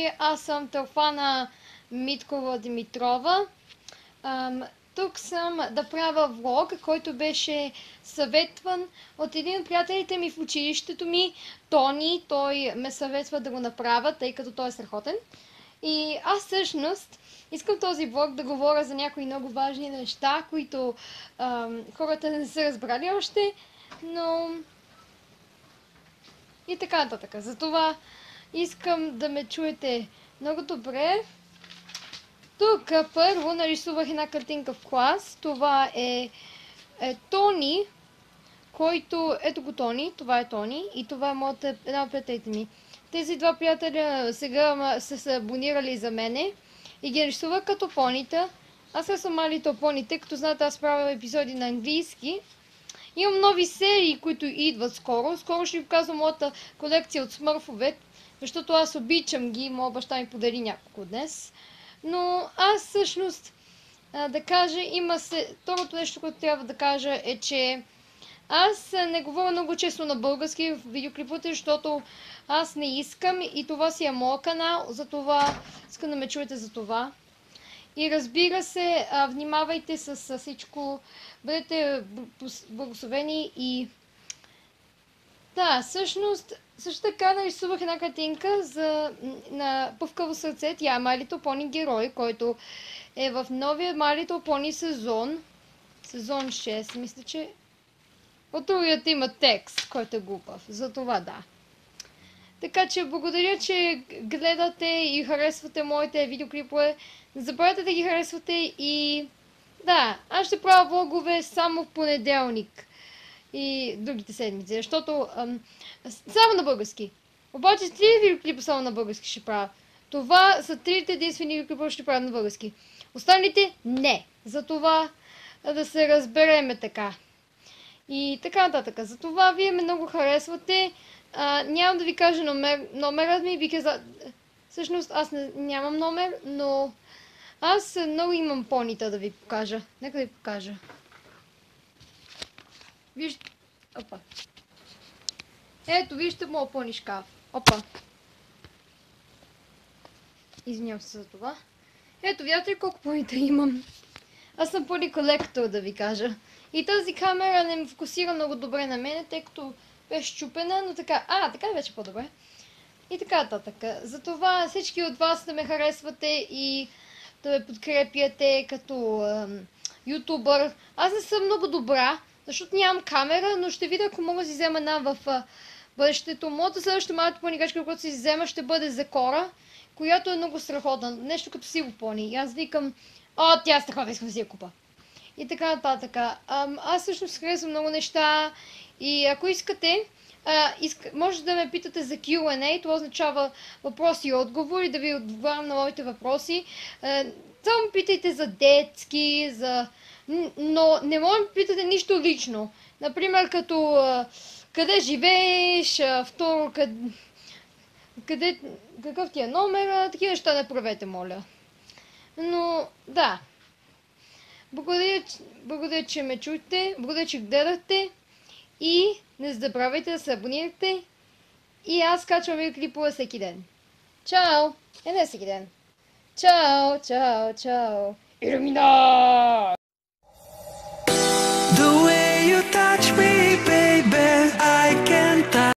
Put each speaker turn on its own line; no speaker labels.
Здравей, аз съм Тълфана Миткова Димитрова. Тук съм да правя влог, който беше съветван от един от приятелите ми в училището ми, Тони. Той ме съветва да го направя, тъй като той е страхотен. И аз всъщност искам този влог да говоря за някои много важни неща, които хората не са разбрали още, но и така нататък. Затова искам да ме чуете много добре. Тук първо нарисувах една картинка в клас. Това е Тони, който... Ето го Тони, това е Тони и това е една от приятелите ми. Тези два приятеля сега са се абонирали за мене и ги нарисувах като понита. Аз съм малито пони, тъй като знаете, аз правя епизоди на английски. Имам нови серии, които идват скоро. Скоро ще ви показвам моята колекция от смърфове, защото аз обичам ги. Моя баща ми подари няколко днес. Но аз всъщност, да кажа, второто нещо, което трябва да кажа е, че аз не говоря много често на български в видеоклиповете, защото аз не искам и това си е моят канал, затова искам да ме чуете за това. И разбира се, внимавайте с всичко, бъдете благословени и... Да, всъщност, също така нарисувах една картинка на Пъвкаво сърце. Тя е My Little Pony герой, който е в новия My Little Pony сезон. Сезон 6, мисля, че... От другият има текст, който е глупав. За това да. Така че благодаря, че гледате и харесвате моите видеоклипове. Не забравяйте да ги харесвате и... Да, аз ще правя влогове само в понеделник и другите седмици, защото само на български. Обаче 3 видеоклипа само на български ще правя. Това са 3 единствени видеоклипа, ще правя на български. Останалите не. Затова да се разбереме така. И така нататък. Затова вие ме много харесвате. Нямам да ви кажа номерът ми, всъщност аз нямам номер, но аз много имам понита да ви покажа. Нека да ви покажа. Вижте. Опа. Ето, вижте моят пони шкаф. Опа. Извинявам се за това. Ето, видите ли колко понита имам? Аз съм пони колектор, да ви кажа. И тази камера не ме фокусира много добре на мене, тъй като беше щупена, но така... така вече по-добре. И така нататък. Затова всички от вас да ме харесвате и да ме подкрепяте като ютубър. Аз не съм много добра, защото нямам камера, но ще видя, ако мога да си взема една в бъдещето. Моята следваща малата понигачка, която си взема, ще бъде Закора, която е много страхотна. Нещо като сиво пони. И аз викам, тя е страхотна, искам да си я купа. И така нататък. Аз всъщност харесвам много неща и ако искате, може да ме питате за Q&A, това означава въпроси и отговори, да ви отговарям на моите въпроси. Само питайте за детски, но не може да питате нищо лично. Например, като къде живееш, второ, какъв ти е номер, такива неща не правете, моля. Но, да. Благодаря, че ме чуете, благодаря, че гледахте и не забравяйте да се абонирате и аз качвам видеоклипове всеки ден. Чао! Не всеки ден. Чао, чао, чао. Илюмина!
The way you touch me